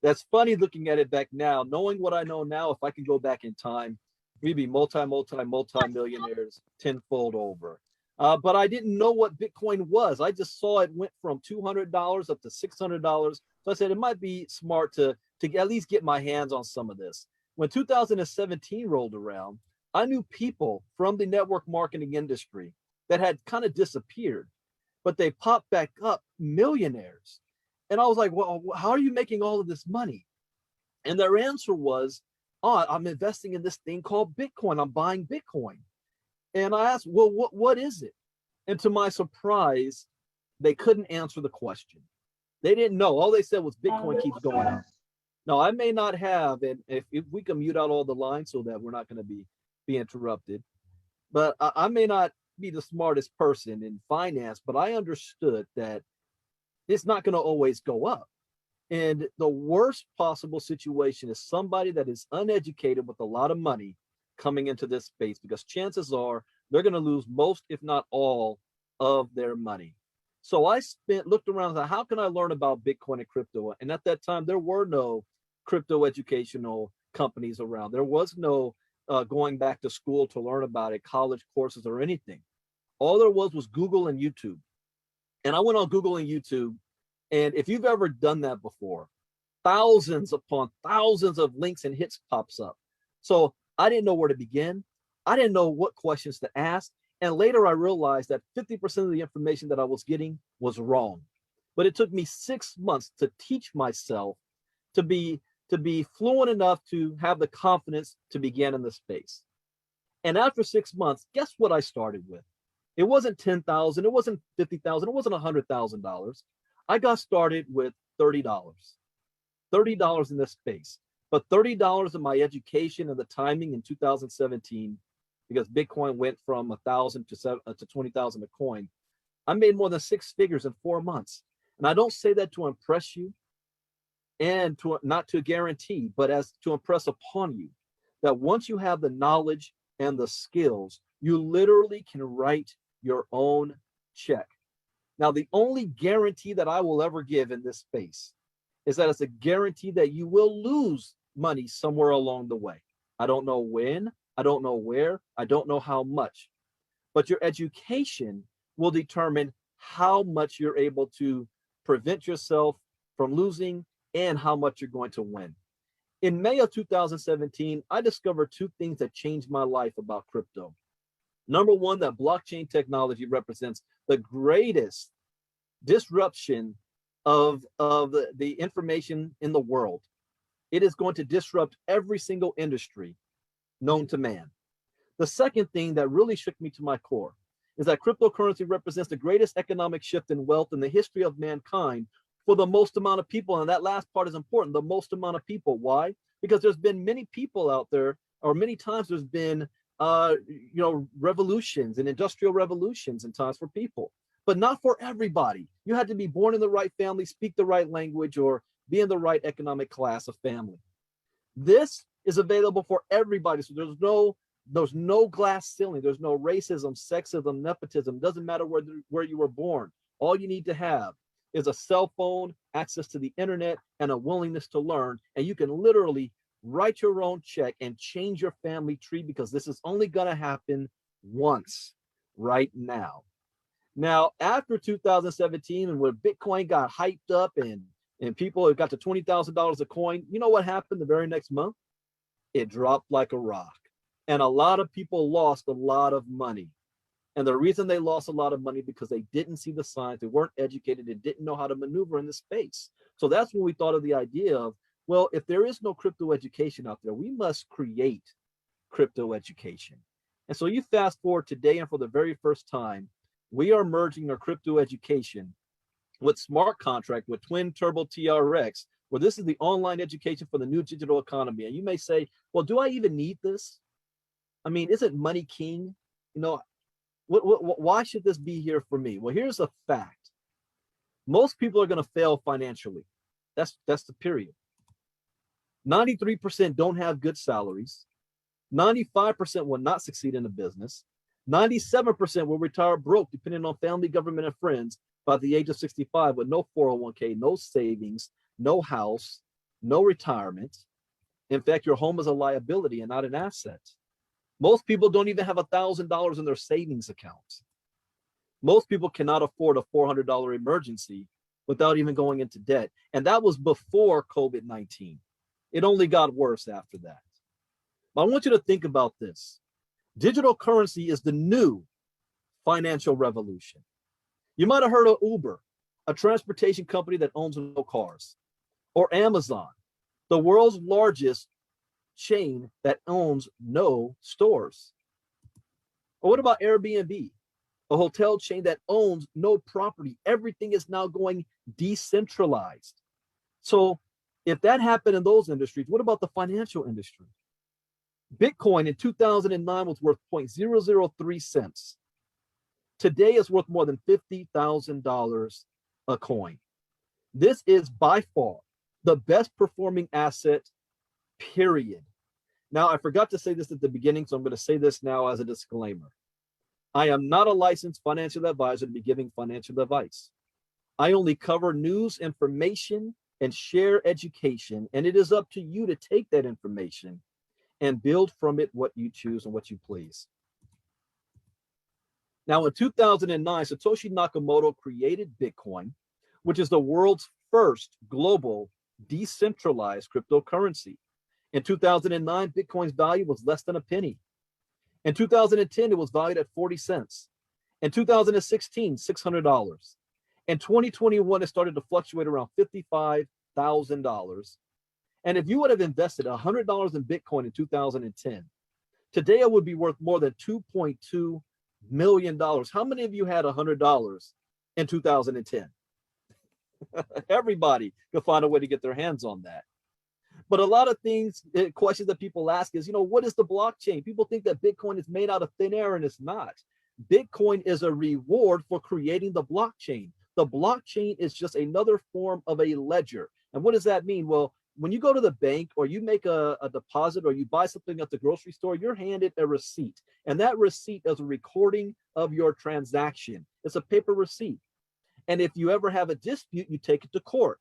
That's funny looking at it back now, knowing what I know now. If I could go back in time, we'd be multi millionaires tenfold over. But I didn't know what Bitcoin was. I just saw it went from $200 up to $600. So I said it might be smart to at least get my hands on some of this. When 2017 rolled around, I knew people from the network marketing industry that had kind of disappeared, but they popped back up millionaires. And I was like, well, how are you making all of this money? And their answer was, oh, I'm investing in this thing called Bitcoin. I'm buying Bitcoin. And I asked, well, what is it? And to my surprise, they couldn't answer the question. They didn't know. All they said was Bitcoin keeps going up. Now, I may not have, and if we can mute out all the lines so that we're not going to be interrupted, but I may not be the smartest person in finance, but I understood that it's not going to always go up. And the worst possible situation is somebody that is uneducated with a lot of money coming into this space, because chances are they're going to lose most, if not all, of their money. So I looked around and thought, how can I learn about Bitcoin and crypto? And at that time, there were no crypto educational companies around. There was no going back to school to learn about it, college courses or anything. All there was Google and YouTube. And I went on Google and YouTube. And if you've ever done that before, thousands upon thousands of links and hits pops up. So I didn't know where to begin. I didn't know what questions to ask. And later I realized that 50% of the information that I was getting was wrong. But it took me 6 months to teach myself to be fluent enough to have the confidence to begin in the space. And after 6 months, guess what I started with? It wasn't 10,000, it wasn't 50,000, it wasn't $100,000. I got started with $30. $30 in this space. But $30 in my education and the timing in 2017, because Bitcoin went from 1,000 to 20,000 a coin, I made more than 6 figures in 4 months. And I don't say that to impress you and not to guarantee, but as to impress upon you that once you have the knowledge and the skills, you literally can write your own check. Now, the only guarantee that I will ever give in this space is that it's a guarantee that you will lose money somewhere along the way. I don't know when, I don't know where, I don't know how much, but your education will determine how much you're able to prevent yourself from losing and how much you're going to win. In May of 2017, I discovered 2 things that changed my life about crypto. Number one, that blockchain technology represents the greatest disruption of the information in the world. It is going to disrupt every single industry known to man. The second thing that really shook me to my core is that cryptocurrency represents the greatest economic shift in wealth in the history of mankind for the most amount of people. And that last part is important, the most amount of people. Why? Because there's been many people out there, or many times there's been revolutions and industrial revolutions in times for people, but not for everybody. You had to be born in the right family, speak the right language, or be in the right economic class of family. This is available for everybody. So there's no glass ceiling. There's no racism, sexism, nepotism. Doesn't matter where you were born. All you need to have is a cell phone, access to the internet, and a willingness to learn. And you can literally write your own check and change your family tree, because this is only going to happen once right now. Now, after 2017, and when Bitcoin got hyped up and people got to $20,000 a coin, you know what happened the very next month? It dropped like a rock. And a lot of people lost a lot of money. And the reason they lost a lot of money because they didn't see the signs, they weren't educated, they didn't know how to maneuver in the space. So that's when we thought of the idea of, well, if there is no crypto education out there, we must create crypto education. And so you fast forward today, and for the very first time, we are merging our crypto education with smart contract, with Twin Turbo TRX, where this is the online education for the new digital economy. And you may say, well, do I even need this? I mean, isn't money king? Why should this be here for me? Well, here's a fact. Most people are going to fail financially. That's the period. 93% don't have good salaries. 95% will not succeed in a business. 97% will retire broke, depending on family, government, and friends, by the age of 65, with no 401k, no savings, no house, no retirement. In fact, your home is a liability and not an asset. Most people don't even have $1,000 in their savings account. Most people cannot afford a $400 emergency without even going into debt. And that was before COVID-19. It only got worse after that. But I want you to think about this. Digital currency is the new financial revolution. You might have heard of Uber, a transportation company that owns no cars, or Amazon, the world's largest chain that owns no stores. Or what about Airbnb, a hotel chain that owns no property? Everything is now going decentralized. So if that happened in those industries, what about the financial industry? Bitcoin in 2009 was worth 0.003 cents. Today it's worth more than $50,000 a coin. This is by far the best performing asset, period. Now, I forgot to say this at the beginning, so I'm going to say this now as a disclaimer. I am not a licensed financial advisor to be giving financial advice. I only cover news, information, and share education, and it is up to you to take that information and build from it what you choose and what you please. Now, in 2009, Satoshi Nakamoto created Bitcoin, which is the world's first global decentralized cryptocurrency. In 2009, Bitcoin's value was less than a penny. In 2010, it was valued at 40 cents. In 2016, $600. In 2021, it started to fluctuate around $55,000. And if you would have invested $100 in Bitcoin in 2010, today it would be worth more than $2.2 million. How many of you had $100 in 2010? Everybody could find a way to get their hands on that. But a lot of things, questions that people ask is, what is the blockchain? People think that Bitcoin is made out of thin air, and it's not. Bitcoin is a reward for creating the blockchain. The blockchain is just another form of a ledger. And what does that mean? Well, when you go to the bank or you make a deposit or you buy something at the grocery store, you're handed a receipt. And that receipt is a recording of your transaction. It's a paper receipt. And if you ever have a dispute, you take it to court.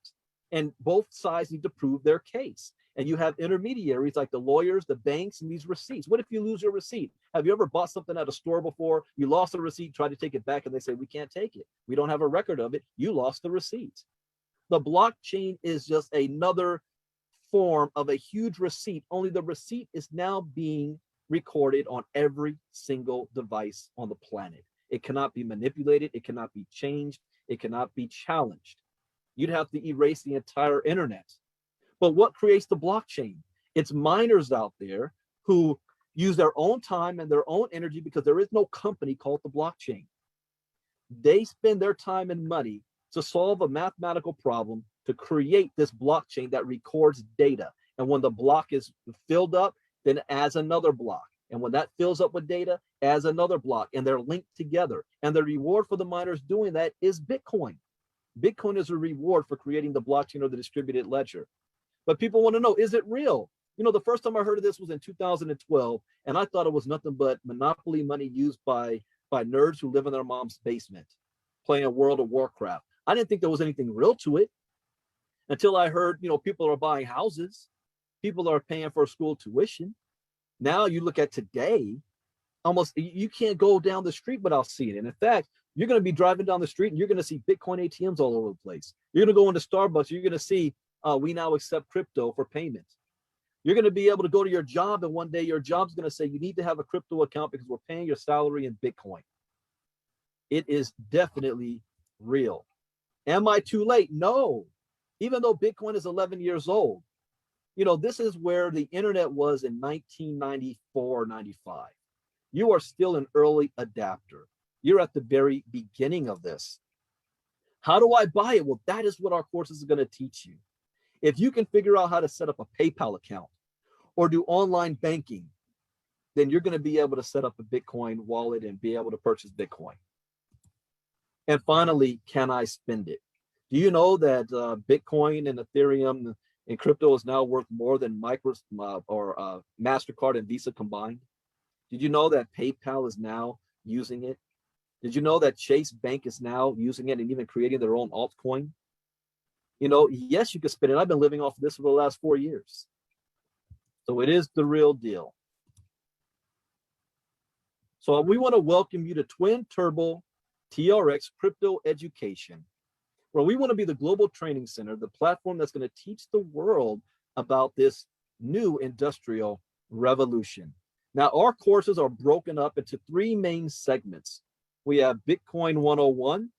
And both sides need to prove their case. And you have intermediaries like the lawyers, the banks, and these receipts. What if you lose your receipt? Have you ever bought something at a store before? You lost the receipt, tried to take it back, and they say, we can't take it. We don't have a record of it. You lost the receipt. The blockchain is just another form of a huge receipt, only the receipt is now being recorded on every single device on the planet. It cannot be manipulated. It cannot be changed. It cannot be challenged. You'd have to erase the entire internet. But what creates the blockchain? It's miners out there who use their own time and their own energy because there is no company called the blockchain. They spend their time and money to solve a mathematical problem to create this blockchain that records data. And when the block is filled up, then it adds another block. And when that fills up with data, adds another block, and they're linked together. And the reward for the miners doing that is Bitcoin. Bitcoin is a reward for creating the blockchain or the distributed ledger. But people want to know, is it real? The first time I heard of this was in 2012, and I thought it was nothing but monopoly money used by nerds who live in their mom's basement, playing a World of Warcraft. I didn't think there was anything real to it until I heard, people are buying houses. People are paying for school tuition. Now you look at today, almost you can't go down the street without seeing it. And in fact, you're going to be driving down the street and you're going to see Bitcoin ATMs all over the place. You're going to go into Starbucks. You're going to see, we now accept crypto for payment. You're going to be able to go to your job, and one day your job's going to say you need to have a crypto account because we're paying your salary in Bitcoin. It is definitely real. Am I too late? No. Even though Bitcoin is 11 years old, this is where the internet was in 1994, 95. You are still an early adapter. You're at the very beginning of this. How do I buy it? Well, that is what our courses are going to teach you. If you can figure out how to set up a PayPal account or do online banking, then you're going to be able to set up a Bitcoin wallet and be able to purchase Bitcoin. And finally, can I spend it? Do you know that Bitcoin and Ethereum and crypto is now worth more than MasterCard and Visa combined? Did you know that PayPal is now using it? Did you know that Chase Bank is now using it and even creating their own altcoin? You know, yes, you can spend it. I've been living off of this for the last 4 years. So it is the real deal. So we want to welcome you to Twin Turbo TRX Crypto Education, where we want to be the global training center, the platform that's going to teach the world about this new industrial revolution. Now, our courses are broken up into 3 main segments. We have Bitcoin 101,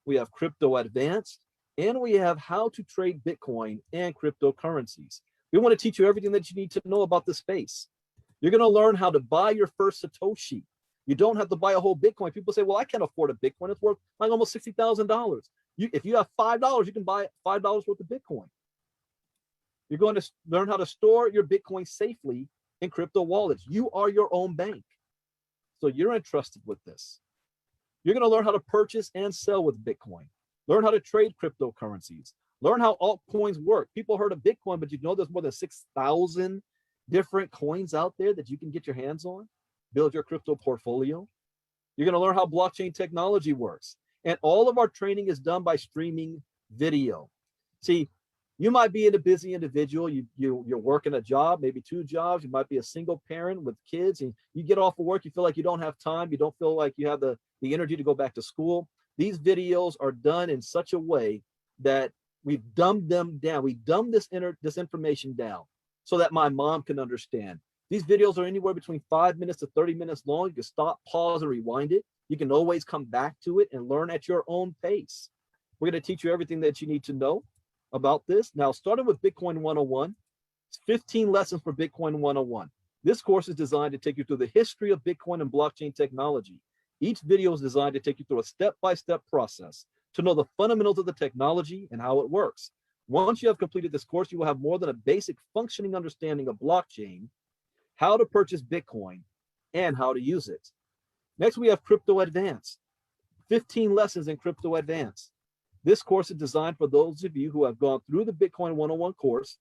we have Crypto Advanced, and we have how to trade Bitcoin and cryptocurrencies. We want to teach you everything that you need to know about the space. You're going to learn how to buy your first Satoshi. You don't have to buy a whole Bitcoin. People say, well, I can't afford a Bitcoin. It's worth like almost $60,000. If you have $5, you can buy $5 worth of Bitcoin. You're going to learn how to store your Bitcoin safely in crypto wallets. You are your own bank. So you're entrusted with this. You're going to learn how to purchase and sell with Bitcoin. Learn how to trade cryptocurrencies. Learn how altcoins work. People heard of Bitcoin, but you know there's more than 6,000 different coins out there that you can get your hands on. Build your crypto portfolio. You're going to learn how blockchain technology works. And all of our training is done by streaming video. See, you might be a busy individual. You're working a job, maybe 2 jobs. You might be a single parent with kids, and you get off of work. You feel like you don't have time. You don't feel like you have the energy to go back to school. These videos are done in such a way that we've dumbed them down. We dumbed this information down so that my mom can understand. These videos are anywhere between 5 minutes to 30 minutes long. You can stop, pause, or rewind it. You can always come back to it and learn at your own pace. We're going to teach you everything that you need to know about this. Now, starting with Bitcoin 101, it's 15 lessons for Bitcoin 101. This course is designed to take you through the history of Bitcoin and blockchain technology. Each video is designed to take you through a step-by-step process to know the fundamentals of the technology and how it works. Once you have completed this course, you will have more than a basic functioning understanding of blockchain, how to purchase Bitcoin, and how to use it. Next, we have Crypto Advanced, 15 lessons in Crypto Advanced. This course is designed for those of you who have gone through the Bitcoin 101 course,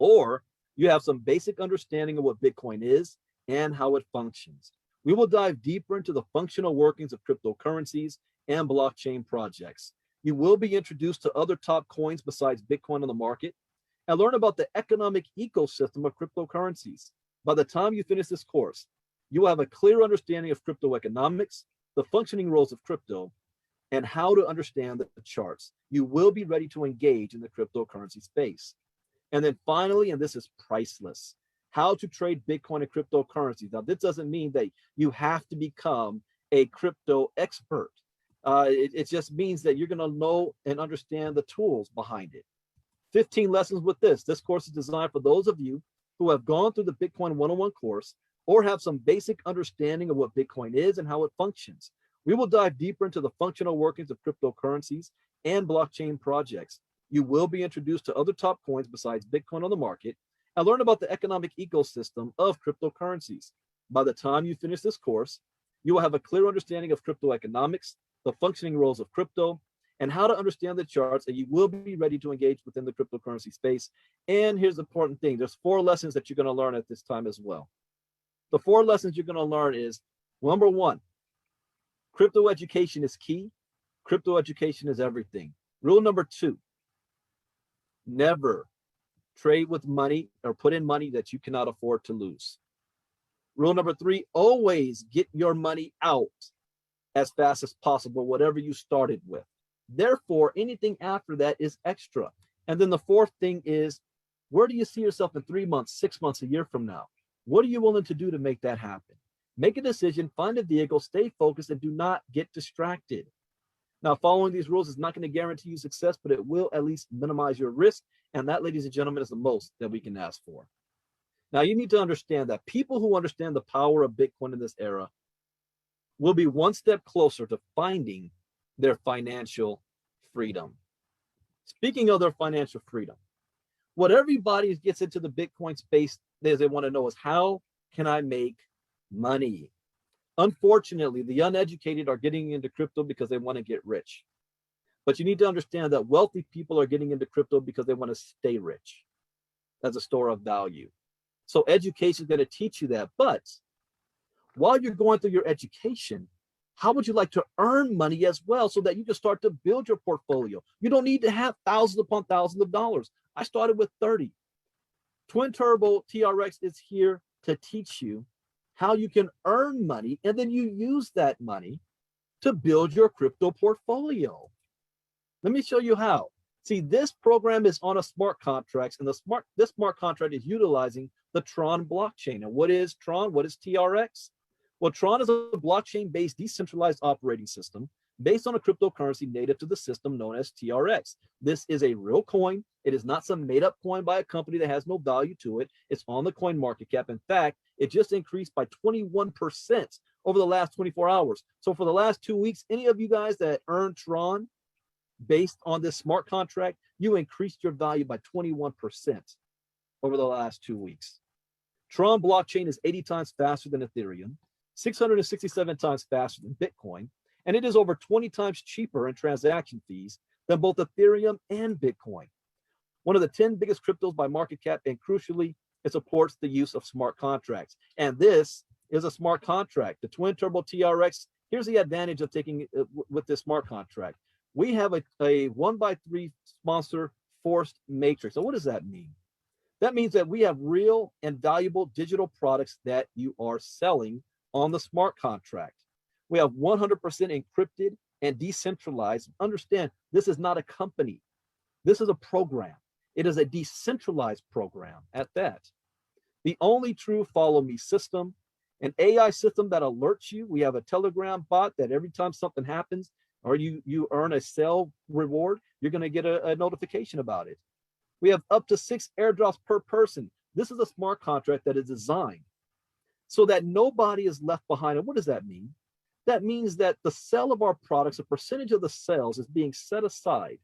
or you have some basic understanding of what Bitcoin is and how it functions. We will dive deeper into the functional workings of cryptocurrencies and blockchain projects. You will be introduced to other top coins besides Bitcoin on the market and learn about the economic ecosystem of cryptocurrencies. By the time you finish this course, you will have a clear understanding of crypto economics, the functioning roles of crypto, and how to understand the charts. You will be ready to engage in the cryptocurrency space. And then finally, and this is priceless, how to trade Bitcoin and cryptocurrencies. Now, this doesn't mean that you have to become a crypto expert. It just means that you're going to know and understand the tools behind it. 15 lessons with this. This course is designed for those of you who have gone through the Bitcoin 101 course or have some basic understanding of what Bitcoin is and how it functions. We will dive deeper into the functional workings of cryptocurrencies and blockchain projects. You will be introduced to other top coins besides Bitcoin on the market and learn about the economic ecosystem of cryptocurrencies. By the time you finish this course, you will have a clear understanding of crypto economics, the functioning roles of crypto, and how to understand the charts, and you will be ready to engage within the cryptocurrency space. And here's the important thing. There's 4 lessons that you're going to learn at this time as well. The 4 lessons you're going to learn is, number 1, crypto education is key. Crypto education is everything. Rule number 2, never trade with money or put in money that you cannot afford to lose. Rule number 3, always get your money out as fast as possible, whatever you started with. Therefore, anything after that is extra. And then the 4th thing is, where do you see yourself in 3 months, 6 months, a year from now? What are you willing to do to make that happen? Make a decision, find a vehicle, stay focused, and do not get distracted. Now, following these rules is not going to guarantee you success, but it will at least minimize your risk. And that, ladies and gentlemen, is the most that we can ask for. Now, you need to understand that people who understand the power of Bitcoin in this era will be one step closer to finding their financial freedom. Speaking of their financial freedom, what everybody gets into the Bitcoin space is they want to know is, how can I make money? Unfortunately, the uneducated are getting into crypto because they want to get rich. But you need to understand that wealthy people are getting into crypto because they want to stay rich as a store of value. So education is going to teach you that. But while you're going through your education, How would you like to earn money as well so that you can start to build your portfolio? You don't need to have thousands upon thousands of dollars. I started with 30. Twin Turbo TRX is here to teach you how you can earn money, and then you use that money to build your crypto portfolio. Let me show you how. See, this program is on a smart contracts, and this smart contract is utilizing the TRON blockchain. And what is TRON? What is TRX? Well, TRON is a blockchain-based decentralized operating system based on a cryptocurrency native to the system known as TRX. This is a real coin. It is not some made-up coin by a company that has no value to it. It's on the coin market cap. In fact, it just increased by 21% over the last 24 hours. So for the last 2 weeks, any of you guys that earned TRON based on this smart contract, you increased your value by 21% over the last 2 weeks. TRON blockchain is 80 times faster than Ethereum, 667 times faster than Bitcoin, and it is over 20 times cheaper in transaction fees than both Ethereum and Bitcoin. One of the 10 biggest cryptos by market cap, and crucially, it supports the use of smart contracts. And this is a smart contract. The Twin Turbo TRX, here's the advantage of taking it with this smart contract. We have a 1x3 sponsor forced matrix. So what does that mean? That means that we have real and valuable digital products that you are selling on the smart contract. We have 100% encrypted and decentralized. Understand, this is not a company. This is a program. It is a decentralized program at that. The only true follow me system, an AI system that alerts you. We have a Telegram bot that every time something happens or you earn a sell reward, you're going to get a notification about it. We have up to 6 airdrops per person. This is a smart contract that is designed so that nobody is left behind. And what does that mean? That means that the sale of our products, a percentage of the sales is being set aside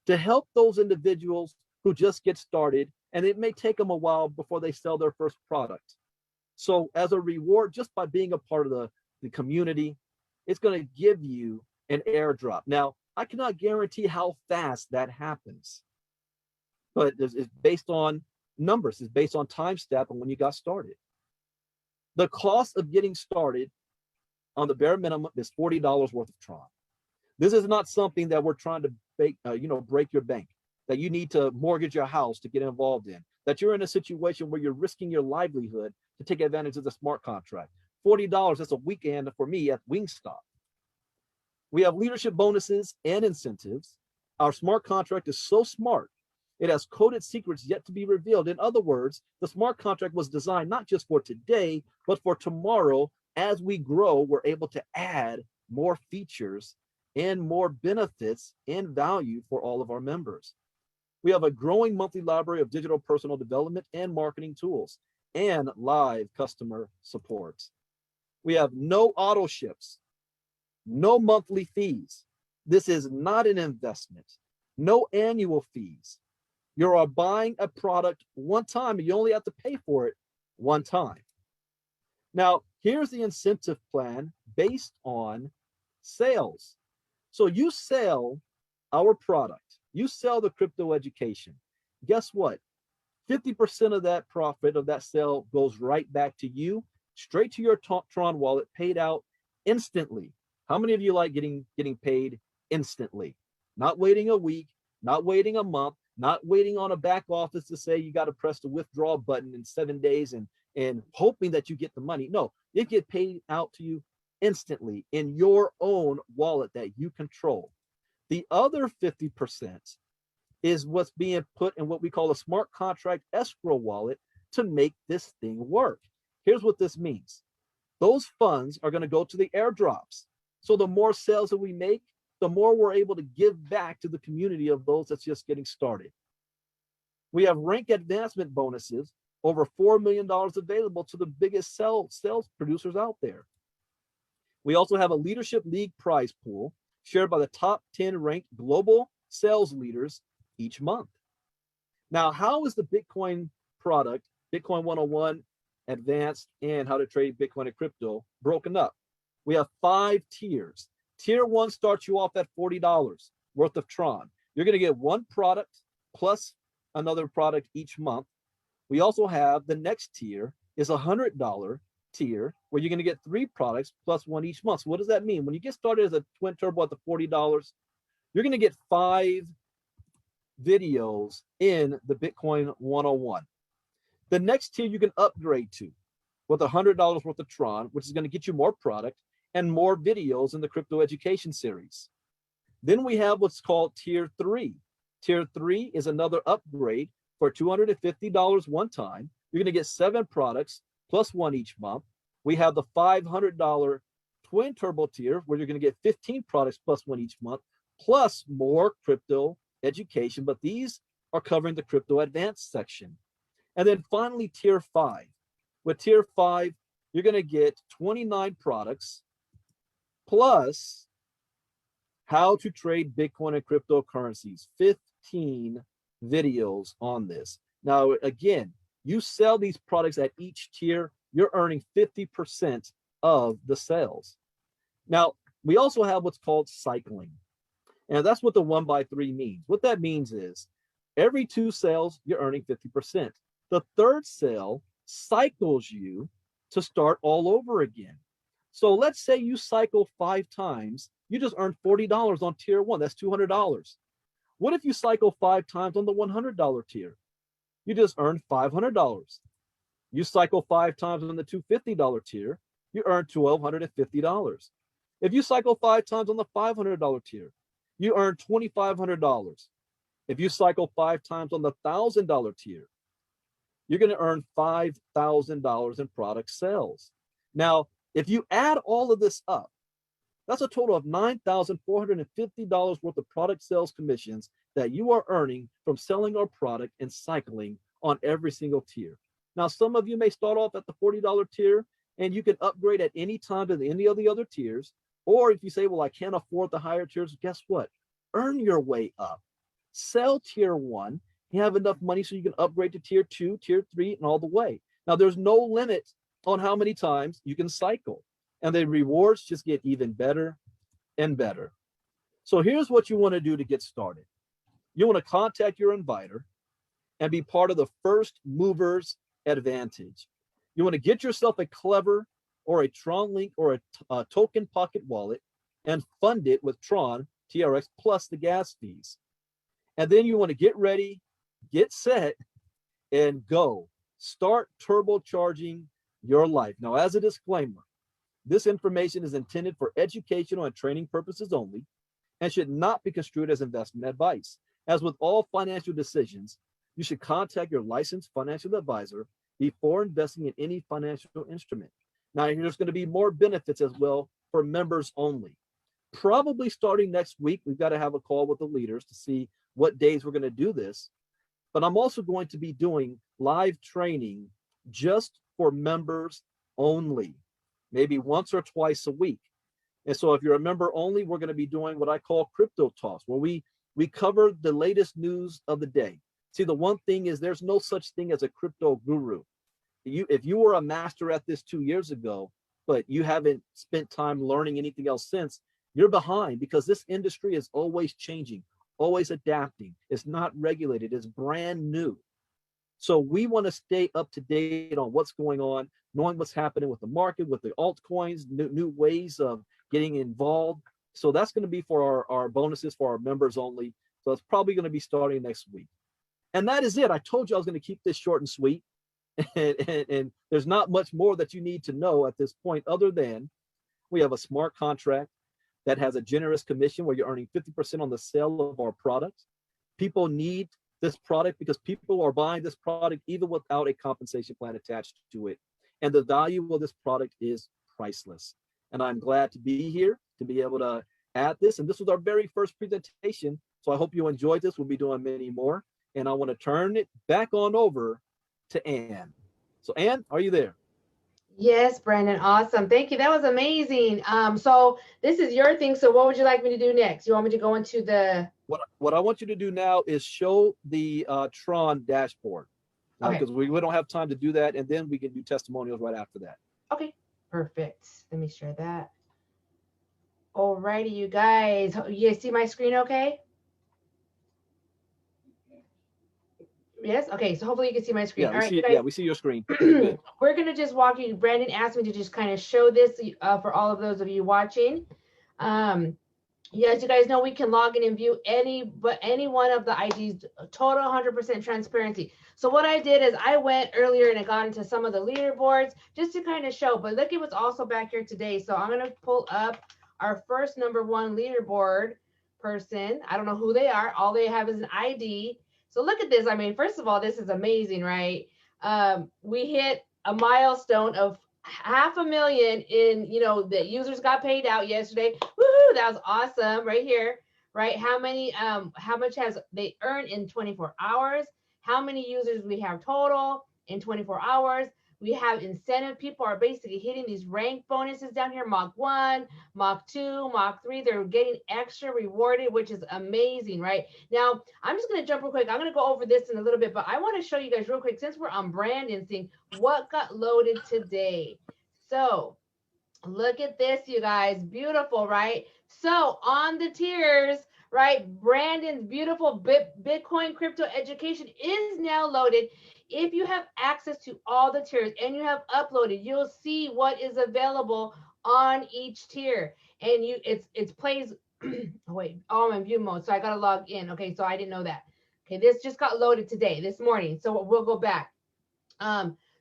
to help those individuals who just get started, and it may take them a while before they sell their first product. So as a reward, just by being a part of the community, it's going to give you an airdrop. Now, I cannot guarantee how fast that happens, but it's based on numbers. It's based on time stamp and when you got started. The cost of getting started on the bare minimum is $40 worth of TRON. This is not something that we're trying to break your bank, that you need to mortgage your house to get involved in, that you're in a situation where you're risking your livelihood to take advantage of the smart contract. $40, that's a weekend for me at Wingstop. We have leadership bonuses and incentives. Our smart contract is so smart, it has coded secrets yet to be revealed. In other words, the smart contract was designed not just for today, but for tomorrow. As we grow, we're able to add more features and more benefits and value for all of our members. We have a growing monthly library of digital personal development and marketing tools and live customer support. We have no auto ships, no monthly fees. This is not an investment, no annual fees. You are buying a product one time and you only have to pay for it one time. Now, here's the incentive plan based on sales. So you sell our product, you sell the crypto education. Guess what? 50% of that profit of that sale goes right back to you, straight to your TRON wallet, paid out instantly. How many of you like getting paid instantly? Not waiting a week, not waiting a month, not waiting on a back office to say you got to press the withdraw button in 7 days and hoping that you get the money. No, it get paid out to you instantly in your own wallet that you control. The other 50% is what's being put in what we call a smart contract escrow wallet to make this thing work. Here's what this means. Those funds are going to go to the airdrops. So the more sales that we make, the more we're able to give back to the community of those that's just getting started. We have rank advancement bonuses, over $4 million available to the biggest sales producers out there. We also have a leadership league prize pool shared by the top 10 ranked global sales leaders each month. Now, how is the Bitcoin product, Bitcoin 101, Advanced, and How to Trade Bitcoin and Crypto broken up? We have 5 tiers. Tier 1 starts you off at $40 worth of TRON. You're going to get one product plus another product each month. We also have the next tier is $100 tier where you're going to get 3 products plus 1 each month. So what does that mean? When you get started as a twin turbo at the $40, you're going to get 5 videos in the Bitcoin 101. The next tier you can upgrade to with $100 worth of TRON, which is going to get you more product and more videos in the crypto education series. Then we have what's called tier 3. Tier 3 is another upgrade for $250 one time. You're going to get 7 products plus 1 each month. We have the $500 twin turbo tier where you're going to get 15 products plus 1 each month, plus more crypto education, but these are covering the crypto advanced section. And then finally, tier 5. With tier 5, you're going to get 29 products plus how to trade Bitcoin and cryptocurrencies, 15 videos on this. Now, again, you sell these products at each tier, you're earning 50% of the sales. Now, we also have what's called cycling. And that's what the 1x3 means. What that means is every 2 sales, you're earning 50%. The third sale cycles you to start all over again. So let's say you cycle 5 times, you just earned $40 on tier 1. That's $200. What if you cycle 5 times on the $100 tier? You just earned $500. You cycle 5 times on the $250 tier, you earn $1,250. If you cycle 5 times on the $500 tier, you earn $2,500. If you cycle 5 times on the $1,000 tier, you're going to earn $5,000 in product sales. Now, if you add all of this up, that's a total of $9,450 worth of product sales commissions that you are earning from selling our product and cycling on every single tier. Now, some of you may start off at the $40 tier and you can upgrade at any time to any of the other tiers. Or if you say, well, I can't afford the higher tiers, guess what? Earn your way up. Sell tier 1. You have enough money so you can upgrade to tier 2, tier 3, and all the way. Now, there's no limit on how many times you can cycle. And the rewards just get even better and better. So here's what you want to do to get started. You want to contact your inviter and be part of the first movers advantage. You want to get yourself a Clever or a TRON link or a token pocket wallet and fund it with TRON, TRX, plus the gas fees. And then you want to get ready, get set, and go. Start turbocharging your life. Now, as a disclaimer, this information is intended for educational and training purposes only and should not be construed as investment advice. As with all financial decisions, you should contact your licensed financial advisor before investing in any financial instrument. Now, there's going to be more benefits as well for members only. Probably starting next week, we've got to have a call with the leaders to see what days we're going to do this. But I'm also going to be doing live training just for members only, maybe once or twice a week. And so if you're a member only, we're going to be doing what I call crypto talks, where we cover the latest news of the day. See, the one thing is there's no such thing as a crypto guru. If you were a master at this 2 years ago, but you haven't spent time learning anything else since, you're behind, because this industry is always changing, always adapting. It's not regulated, it's brand new. So we want to stay up to date on what's going on, knowing what's happening with the market, with the altcoins, new ways of getting involved. So that's going to be for our bonuses for our members only. So it's probably going to be starting next week. And that is it. I told you I was going to keep this short and sweet. And there's not much more that you need to know at this point, other than we have a smart contract that has a generous commission where you're earning 50% on the sale of our products. People need this product because people are buying this product even without a compensation plan attached to it. And the value of this product is priceless. And I'm glad to be here to be able to add this. And this was our very first presentation. So I hope you enjoyed this. We'll be doing many more. And I want to turn it back on over to Ann. So Ann, are you there? Yes, Brandon. Awesome. Thank you. That was amazing. So this is your thing. So what would you like me to do next? You want me to go into the... What I want you to do now is show the TRON dashboard. Because we don't have time to do that. And then we can do testimonials right after that. Okay, perfect. Let me share that. Alrighty, you guys. You see my screen okay? Yes. Okay. So hopefully you can see my screen. Yeah, All we right, see you it. Yeah, guys. we see your screen. You're good. We're gonna just walk you. Brandon asked me to just kind of show this for all of those of you watching. Um, yes, you guys know we can log in and view any one of the IDs, total 100% transparency. So what I did is I went earlier and I got into some of the leaderboards just to kind of show. But look at what's also back here today. So I'm gonna pull up our first #1 leaderboard person. I don't know who they are. All they have is an ID. So look at this. I mean, first of all, this is amazing, right? We hit a milestone of 500,000 in, the users got paid out yesterday. Woohoo, that was awesome right here, right? How much has they earned in 24 hours? How many users we have total in 24 hours? We have incentive. People are basically hitting these rank bonuses down here, Mach 1, Mach 2, Mach 3. They're getting extra rewarded, which is amazing, right? Now, I'm just going to jump real quick. I'm going to go over this in a little bit, but I want to show you guys real quick, since we're on Brandon's thing, what got loaded today. So look at this, you guys. Beautiful, right? So on the tiers, right, Brandon's beautiful Bitcoin crypto education is now loaded. If you have access to all the tiers and you have uploaded, you'll see what is available on each tier. And it's plays wait, oh, I'm in view mode, so I gotta log in. Okay, so I didn't know that. Okay, this just got loaded today, this morning. So we'll go back.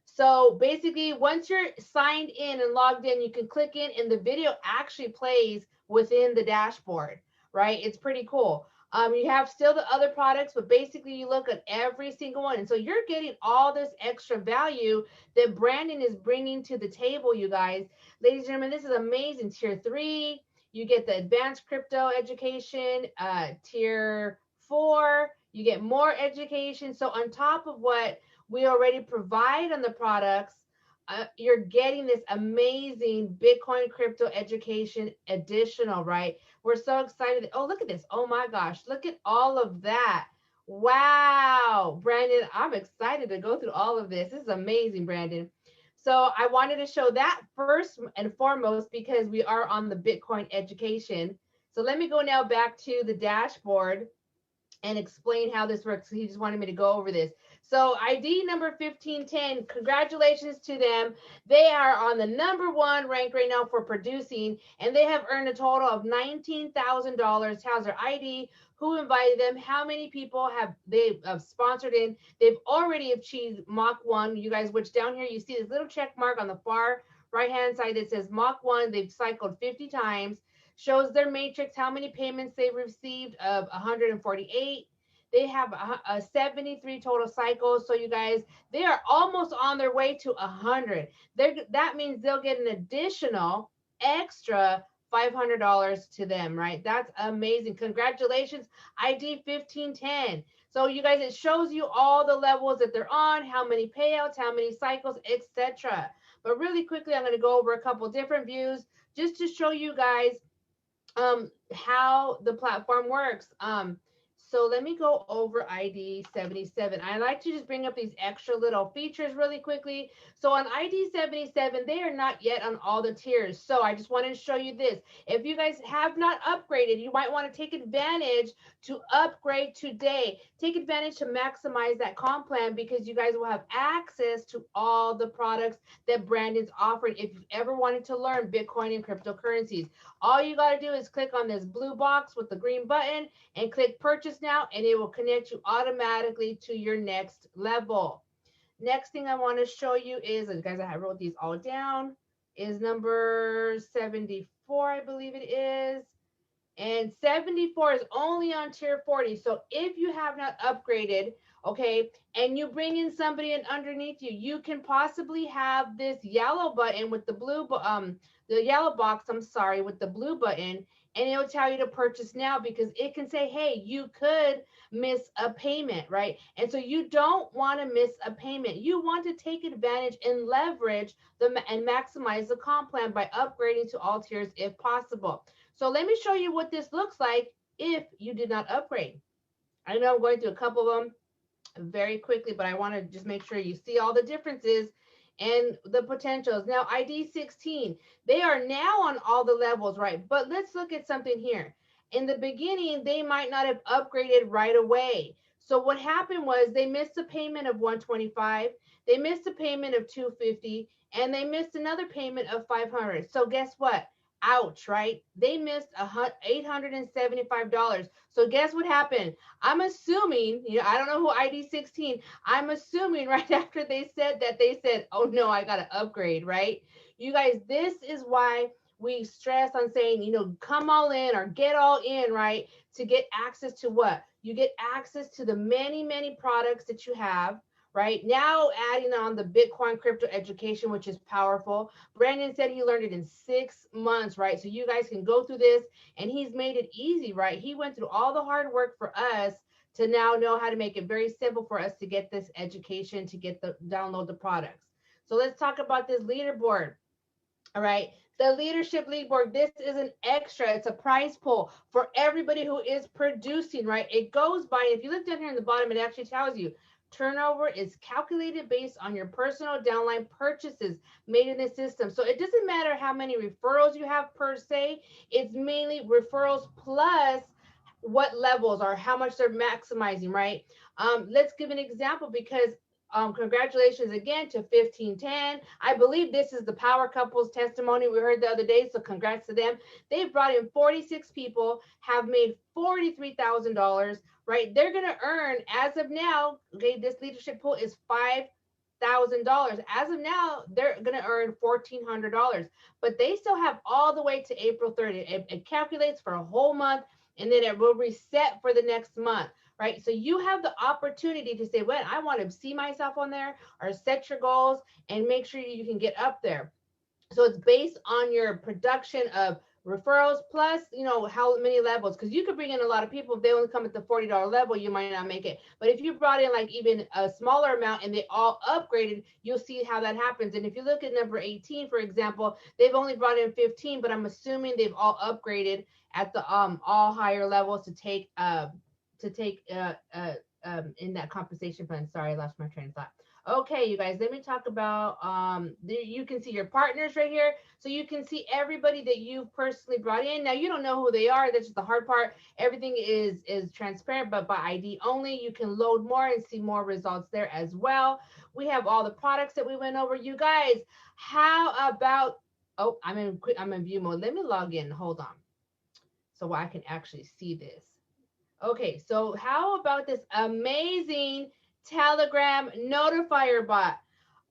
So basically, once you're signed in and logged in, you can click in and the video actually plays within the dashboard, right? It's pretty cool. You have still the other products, but basically you look at every single one. And so you're getting all this extra value that Brandon is bringing to the table, you guys. Ladies and gentlemen, this is amazing. Tier 3, you get the advanced crypto education. Tier 4, you get more education. So on top of what we already provide on the products, you're getting this amazing Bitcoin crypto education additional, right? We're so excited. Oh, look at this. Oh my gosh, look at all of that. Wow, Brandon, I'm excited to go through all of this. This is amazing, Brandon. So I wanted to show that first and foremost because we are on the Bitcoin education. So let me go now back to the dashboard and explain how this works. He just wanted me to go over this. So ID number 1510, congratulations to them. They are on the #1 rank right now for producing, and they have earned a total of $19,000. How's their ID? Who invited them? How many people have they sponsored in? They've already achieved Mach 1. You guys, which down here you see this little check mark on the far right-hand side that says Mach 1. They've cycled 50 times. Shows their matrix, how many payments they've received of 148. They have a 73 total cycles. So you guys, they are almost on their way to 100. That means they'll get an additional extra $500 to them, right? That's amazing. Congratulations, ID 1510. So you guys, it shows you all the levels that they're on, how many payouts, how many cycles, etc. But really quickly, I'm going to go over a couple different views just to show you guys how the platform works. So let me go over ID 77. I like to just bring up these extra little features really quickly. So on ID 77, they are not yet on all the tiers. So I just wanted to show you this. If you guys have not upgraded, you might want to take advantage to upgrade today. Take advantage to maximize that comp plan because you guys will have access to all the products that Brandon's offering if you've ever wanted to learn Bitcoin and cryptocurrencies. All you got to do is click on this blue box with the green button and click purchase now, and it will connect you automatically to your next level. Next thing I want to show you is, guys, I wrote these all down, is number 74, I believe it is. And 74 is only on tier 40. So if you have not upgraded, okay, and you bring in somebody and underneath you, you can possibly have this yellow button with the blue, the yellow box, I'm sorry, with the blue button, and it'll tell you to purchase now because it can say, hey, you could miss a payment, right? And so you don't want to miss a payment. You want to take advantage and leverage and maximize the comp plan by upgrading to all tiers if possible. So let me show you what this looks like if you did not upgrade. I know I'm going through a couple of them very quickly, but I want to just make sure you see all the differences and the potentials. Now, ID 16, they are now on all the levels, right? But let's look at something here. In the beginning, they might not have upgraded right away. So what happened was they missed a payment of 125, they missed a payment of 250, and they missed another payment of 500. So guess what? Ouch, right? They missed $875. So guess what happened? I'm assuming, I don't know who ID 16. I'm assuming right after they said that, they said, "Oh no, I got to upgrade," right? You guys, this is why we stress on saying, come all in or get all in, right? To get access to what? You get access to the many, many products that you have, right? Now adding on the Bitcoin crypto education, which is powerful. Brandon said he learned it in 6 months, right? So you guys can go through this, and he's made it easy, right? He went through all the hard work for us to now know how to make it very simple for us to get this education, to get the download the products. So let's talk about this leaderboard. All right. The leadership leaderboard, this is an extra. It's a prize pool for everybody who is producing, right? It goes by, if you look down here in the bottom, it actually tells you turnover is calculated based on your personal downline purchases made in the system. So it doesn't matter how many referrals you have per se, it's mainly referrals plus what levels or how much they're maximizing, right? Let's give an example, because congratulations again to 1510. I believe this is the power couple's testimony we heard the other day. So congrats to them. They've brought in 46 people, have made $43,000, right? They're going to earn, as of now, okay, this leadership pool is $5,000. As of now, they're going to earn $1,400, but they still have all the way to April 30th. It calculates for a whole month, and then it will reset for the next month, right? So you have the opportunity to say, well, I want to see myself on there, or set your goals and make sure you can get up there. So it's based on your production of referrals plus, how many levels, because you could bring in a lot of people. If they only come at the $40 level, you might not make it. But if you brought in like even a smaller amount and they all upgraded, you'll see how that happens. And if you look at number 18, for example, they've only brought in 15, but I'm assuming they've all upgraded at the all higher levels to take in that compensation fund. Sorry, I lost my train of thought. Okay, you guys, let me talk about you can see your partners right here. So you can see everybody that you've personally brought in. Now you don't know who they are. That's just the hard part. Everything is transparent, but by ID only. You can load more and see more results there as well. We have all the products that we went over. You guys, how about, oh, I'm in view mode. Let me log in. Hold on. So I can actually see this. Okay, so how about this amazing Telegram notifier bot?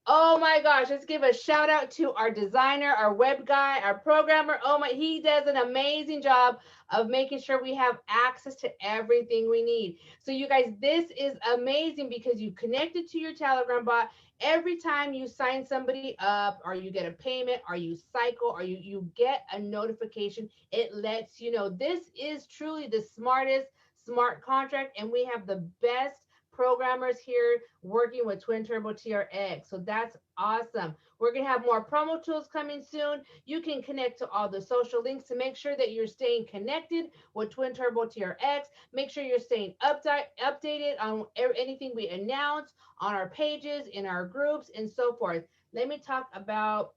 Oh my gosh, let's give a shout out to our designer, our web guy, our programmer. Oh my, he does an amazing job of making sure we have access to everything we need. So you guys, this is amazing because you connected to your Telegram bot. Every time you sign somebody up, or you get a payment, or you cycle, or you get a notification, it lets you know. This is truly the smartest smart contract, and we have the best programmers here working with Twin Turbo TRX. So that's awesome. We're going to have more promo tools coming soon. You can connect to all the social links to make sure that you're staying connected with Twin Turbo TRX. Make sure you're staying updated on anything we announce on our pages, in our groups, and so forth. Let me talk about,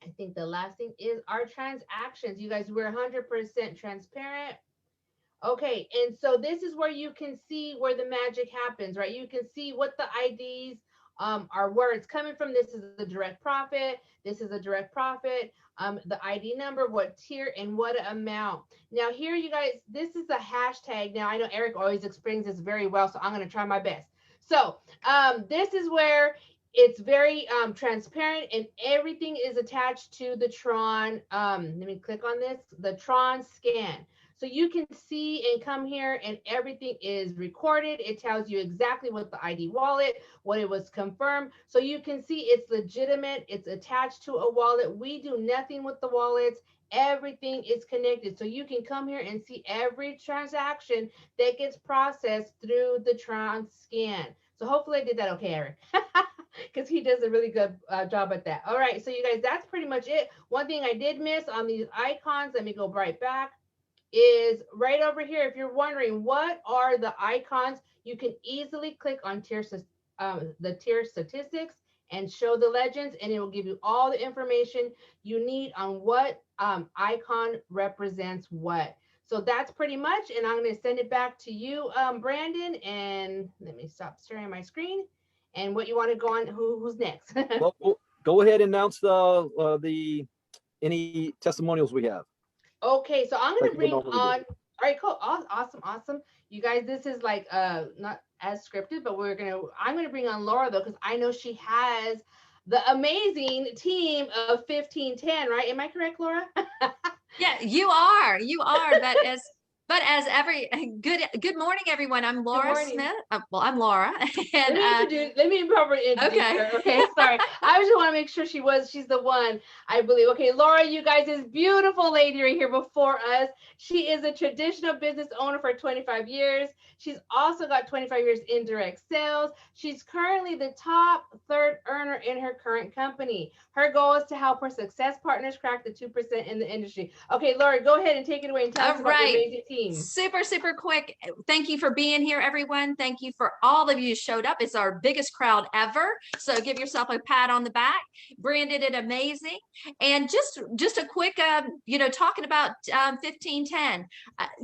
I think the last thing is our transactions. You guys, we're 100% transparent. Okay, and so this is where you can see where the magic happens, right? You can see what the IDs are, where it's coming from. This is a direct profit. This is a direct profit. The ID number, what tier, and what amount. Now here, you guys, this is a hashtag. Now I know Eric always explains this very well, so I'm going to try my best. So this is where it's very transparent, and everything is attached to the TRON. Let me click on this, the TRON scan. So you can see and come here, and everything is recorded. It tells you exactly what the ID wallet, what it was confirmed. So you can see it's legitimate. It's attached to a wallet. We do nothing with the wallets. Everything is connected. So you can come here and see every transaction that gets processed through the TRON scan. So hopefully I did that okay, Eric. Because he does a really good job at that. All right, so you guys, that's pretty much it. One thing I did miss on these icons, let me go right back, is right over here. If you're wondering what are the icons, you can easily click on the tier statistics and show the legends, and it will give you all the information you need on what icon represents what. So that's pretty much, and I'm going to send it back to you, Brandon. And let me stop sharing my screen. And what you want to go on? Who's next? Well, go ahead and announce the any testimonials we have. Okay, so I'm going Like to we bring normally do. on. All right, cool, awesome, awesome. You guys, this is like not as scripted, but I'm gonna bring on Laura though, because I know she has the amazing team of 1510. Right? Am I correct, Laura? Yeah, you are. You are. But as every good morning, everyone. I'm Good Laura morning. Smith. Well, I'm Laura. And Let me properly introduce okay. her. Okay, sorry. I just want to make sure she's the one, I believe. Okay, Laura, you guys, this beautiful lady right here before us. She is a traditional business owner for 25 years. She's also got 25 years in direct sales. She's currently the top third earner in her current company. Her goal is to help her success partners crack the 2% in the industry. Okay, Laura, go ahead and take it away and tell us about your amazing team. Super quick. Thank you for being here, everyone. Thank you for all of you who showed up. It's our biggest crowd ever. So give yourself a pat on the back. Brandon did amazing. And just a quick, talking about 1510.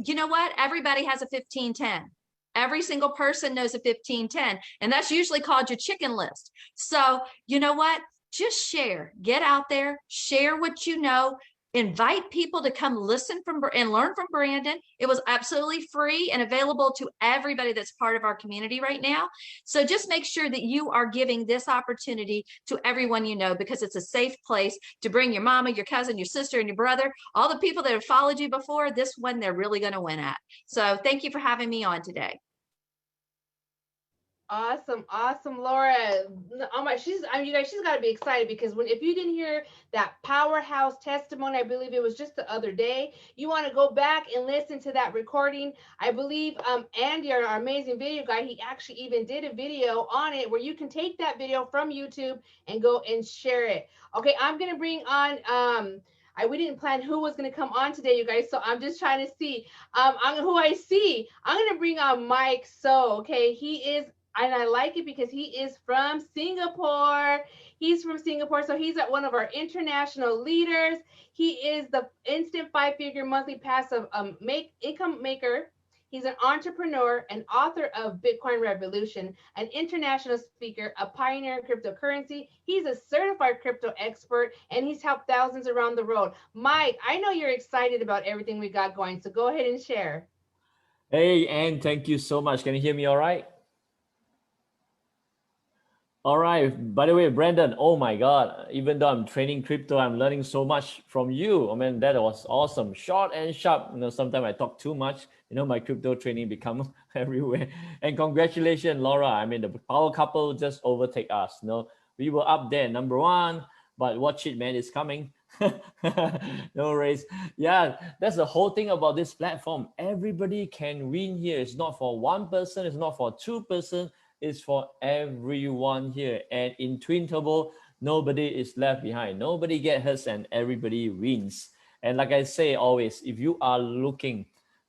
You know what? Everybody has a 1510. Every single person knows a 1510, and that's usually called your chicken list. So you know what? Just share, get out there, share what you know, invite people to come listen from and learn from Brandon. It was absolutely free and available to everybody that's part of our community right now. So just make sure that you are giving this opportunity to everyone you know, because it's a safe place to bring your mama, your cousin, your sister, and your brother, all the people that have followed you before. This one they're really going to win at. So thank you for having me on today. Awesome, Laura. Oh my, you guys, she's got to be excited, because if you didn't hear that powerhouse testimony, I believe it was just the other day, you want to go back and listen to that recording. I believe Andy, our amazing video guy, he actually even did a video on it where you can take that video from YouTube and go and share it. Okay, I'm gonna bring on we didn't plan who was going to come on today, you guys, so I'm just trying to see who I see. I'm going to bring on Mike So. Okay, he is, and I like it because he is from Singapore. He's from Singapore, so he's at one of our international leaders. He is the instant 5-figure monthly passive income maker. He's an entrepreneur, an author of Bitcoin Revolution, an international speaker, a pioneer in cryptocurrency. He's a certified crypto expert, and he's helped thousands around the world. Mike, I know you're excited about everything we got going, so go ahead and share. Hey, Anne, thank you so much. Can you hear me all right? All right. By the way, Brandon, oh my God, even though I'm training crypto, I'm learning so much from you. I mean, that was awesome. Short and sharp. Sometimes I talk too much. My crypto training become everywhere. And congratulations, Laura. I mean, the power couple just overtake us. We were up there, number one, but watch it, man, it's coming. No worries. Yeah, that's the whole thing about this platform. Everybody can win here. It's not for one person. It's not for two person. It's for everyone here. And in Twin Turbo, nobody is left behind. Nobody gets hurt and everybody wins. And like I say always, if you are looking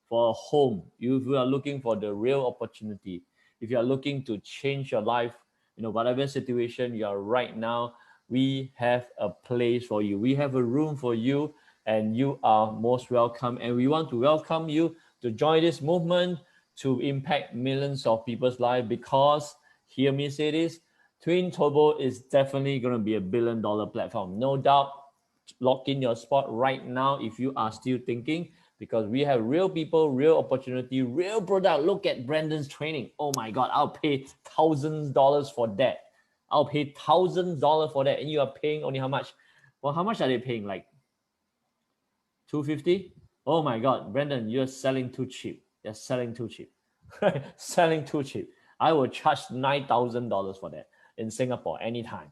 for a home, if you are looking for the real opportunity, if you are looking to change your life, whatever situation you are right now, we have a place for you. We have a room for you, and you are most welcome. And we want to welcome you to join this movement to impact millions of people's lives, because, hear me say this, Twin Turbo is definitely going to be a $1 billion platform. No doubt. Lock in your spot right now if you are still thinking, because we have real people, real opportunity, real product. Look at Brandon's training. Oh my God, I'll pay $1,000 for that. I'll pay $1,000 for that. And you are paying only how much? Well, how much are they paying? Like $250? Oh my God, Brandon, you're selling too cheap. They're selling too cheap. Selling too cheap. I will charge $9,000 for that in Singapore anytime.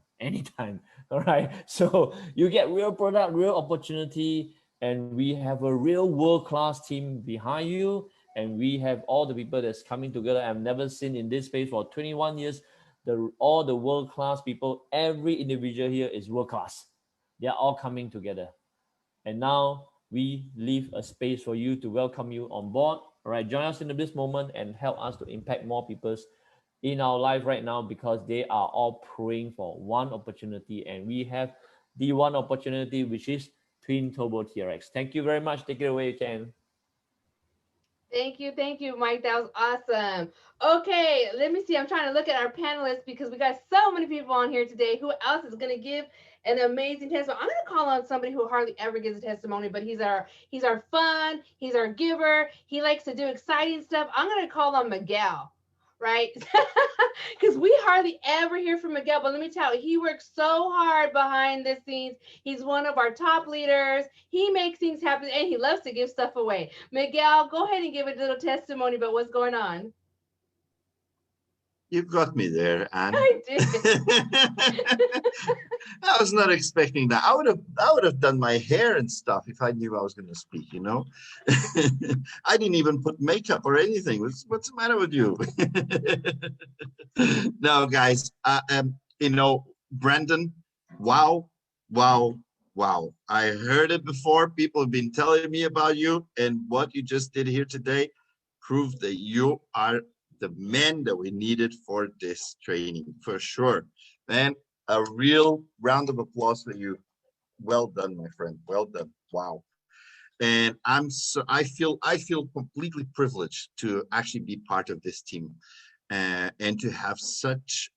All right. So you get real product, real opportunity, and we have a real world-class team behind you. And we have all the people that's coming together. I've never seen in this space for 21 years. All the world-class people, every individual here is world-class. They are all coming together. And now we leave a space for you to welcome you on board. All right, join us in this moment and help us to impact more people in our life right now, because they are all praying for one opportunity, and we have the one opportunity, which is Twin Turbo TRX. Thank you very much. Take it away, Chen. Thank you, Mike. That was awesome. Okay, let me see. I'm trying to look at our panelists because we got so many people on here today. Who else is going to give an amazing testimony? I'm going to call on somebody who hardly ever gives a testimony, but he's our fun, he's our giver. He likes to do exciting stuff. I'm going to call on Miguel, right? Because we hardly ever hear from Miguel. But let me tell you, he works so hard behind the scenes. He's one of our top leaders. He makes things happen, and he loves to give stuff away. Miguel, go ahead and give a little testimony about what's going on. You've got me there, Anne. I did. I was not expecting that. I would have done my hair and stuff if I knew I was going to speak, you know. I didn't even put makeup or anything. What's the matter with you? No, guys, you know, Brandon, wow, wow, wow. I heard it before. People have been telling me about you, and what you just did here today proved that you are the man that we needed for this training, for sure. And a real round of applause for you. Well done, my friend. Well done. Wow. And I feel completely privileged to actually be part of this team, and to have such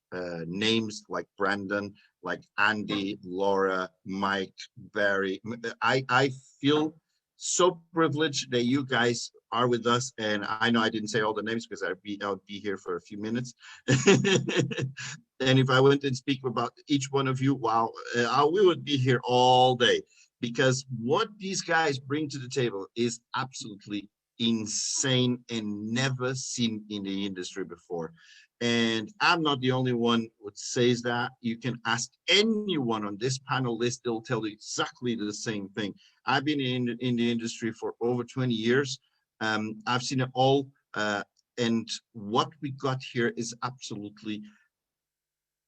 names like Brandon, like Andy, Laura, Mike, Barry. I feel so privileged that you guys are with us, and I know I didn't say all the names because I'd be here for a few minutes. And if I went and speak about each one of you, wow, we would be here all day, because what these guys bring to the table is absolutely insane and never seen in the industry before. And I'm not the only one who says that. You can ask anyone on this panel list, they'll tell you exactly the same thing. I've been in the industry for over 20 years. I've seen it all. And what we got here is absolutely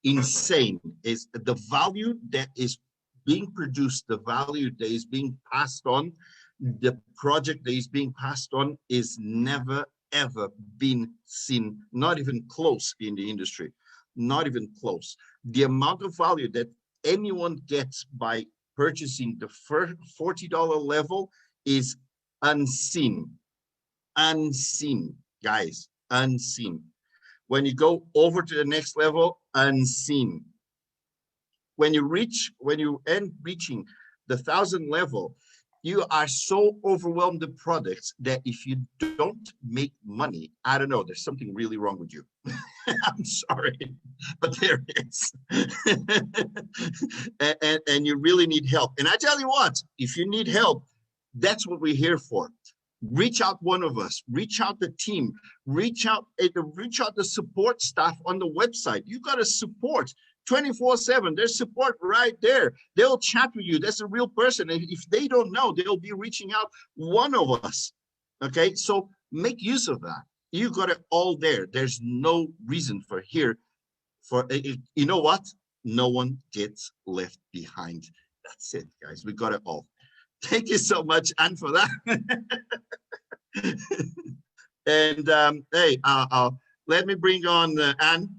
insane. Is the value that is being produced, the value that is being passed on, the project that is being passed on is never ever been seen, not even close in the industry, not even close. The amount of value that anyone gets by purchasing the first $40 level is unseen, guys, unseen. When you go over to the next level, unseen. When you end reaching the 1,000 level, you are so overwhelmed with products that if you don't make money, I don't know, there's something really wrong with you. I'm sorry, but there is. and you really need help. And I tell you what, if you need help, that's what we're here for. Reach out one of us, reach out the team, reach out the support staff on the website. You got to support 24/7. There's support right there. They'll chat with you. That's a real person. And if they don't know, they'll be reaching out one of us. Okay, so make use of that. You got it all there. There's no reason for here. You know what? No one gets left behind. That's it, guys. We got it all. Thank you so much, Anne, for that. And hey, let me bring on Anne.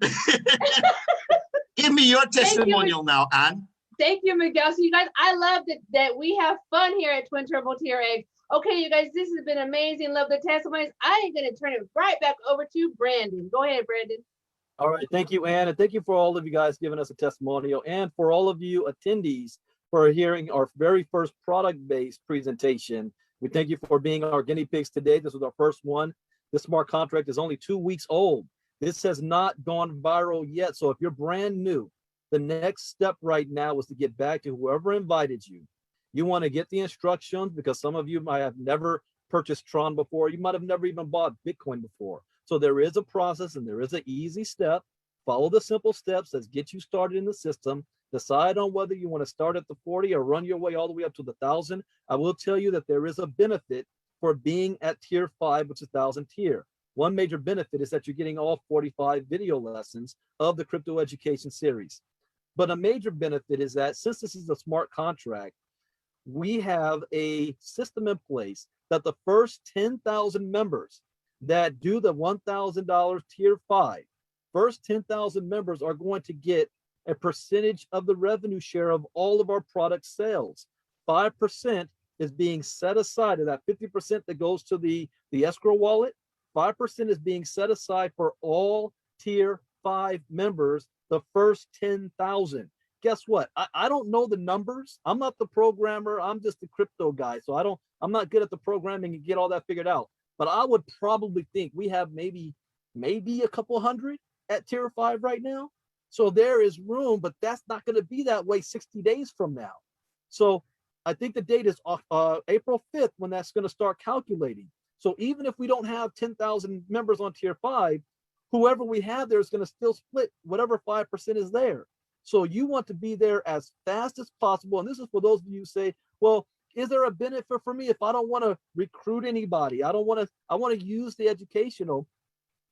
Give me your testimonial now, Anne. Thank you, Miguel. So you guys, I love that we have fun here at Twin Turbo TRX. Okay, you guys, this has been amazing. Love the testimonies. I am going to turn it right back over to Brandon. Go ahead, Brandon. All right. Thank you, Ann. And thank you for all of you guys giving us a testimonial, and for all of you attendees for hearing our very first product-based presentation. We thank you for being our guinea pigs today. This was our first one. This smart contract is only 2 weeks old. This has not gone viral yet. So if you're brand new, the next step right now is to get back to whoever invited you. You want to get the instructions, because some of you might have never purchased TRON before. You might have never even bought Bitcoin before. So there is a process, and there is an easy step. Follow the simple steps that get you started in the system. Decide on whether you want to start at the 40 or run your way all the way up to the 1,000. I will tell you that there is a benefit for being at tier 5, which is 1,000 tier. One major benefit is that you're getting all 45 video lessons of the crypto education series. But a major benefit is that since this is a smart contract, we have a system in place that the first 10,000 members that do the $1,000 tier 5, first 10,000 members are going to get a percentage of the revenue share of all of our product sales. 5% is being set aside of that 50% that goes to the escrow wallet. 5% is being set aside for all tier 5 members, the first 10,000. Guess what? I don't know the numbers. I'm not the programmer. I'm just the crypto guy. So I'm not good at the programming and get all that figured out. But I would probably think we have maybe a couple hundred at tier 5 right now. So there is room, but that's not going to be that way 60 days from now. So I think the date is April 5th when that's going to start calculating. So even if we don't have 10,000 members on tier 5, whoever we have there is going to still split whatever 5% is there. So you want to be there as fast as possible. And this is for those of you who say, well, is there a benefit for me if I don't want to recruit anybody? I want to use the educational.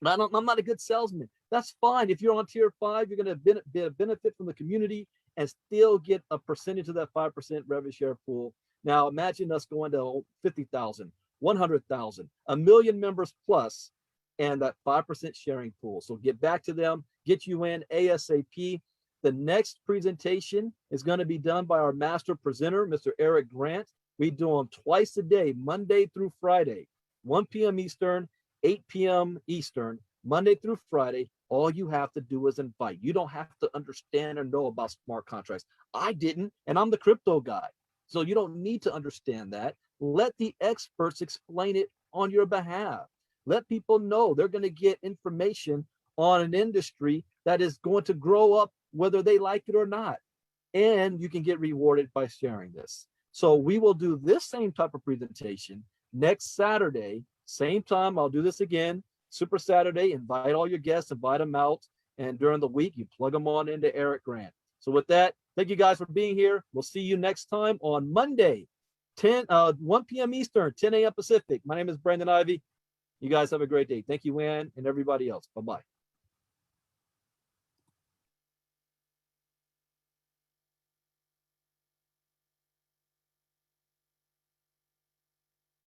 I'm not a good salesman. That's fine. If you're on tier 5, you're going to benefit from the community and still get a percentage of that 5% revenue share pool. Now imagine us going to 50,000, 100,000, 1 million members plus, and that 5% sharing pool. So get back to them, get you in ASAP. The next presentation is going to be done by our master presenter, Mr. Eric Grant. We do them twice a day, Monday through Friday, 1 p.m. Eastern, 8 p.m. Eastern, Monday through Friday. All you have to do is invite. You don't have to understand or know about smart contracts. I didn't, and I'm the crypto guy. So you don't need to understand that. Let the experts explain it on your behalf. Let people know they're going to get information on an industry that is going to grow up whether they like it or not. And you can get rewarded by sharing this. So we will do this same type of presentation next Saturday, same time. I'll do this again, Super Saturday. Invite all your guests, invite them out. And during the week, you plug them on into Eric Grant. So with that, thank you guys for being here. We'll see you next time on Monday, 1 p.m. Eastern, 10 a.m. Pacific. My name is Brandon Ivey. You guys have a great day. Thank you, Ann, and everybody else. Bye-bye.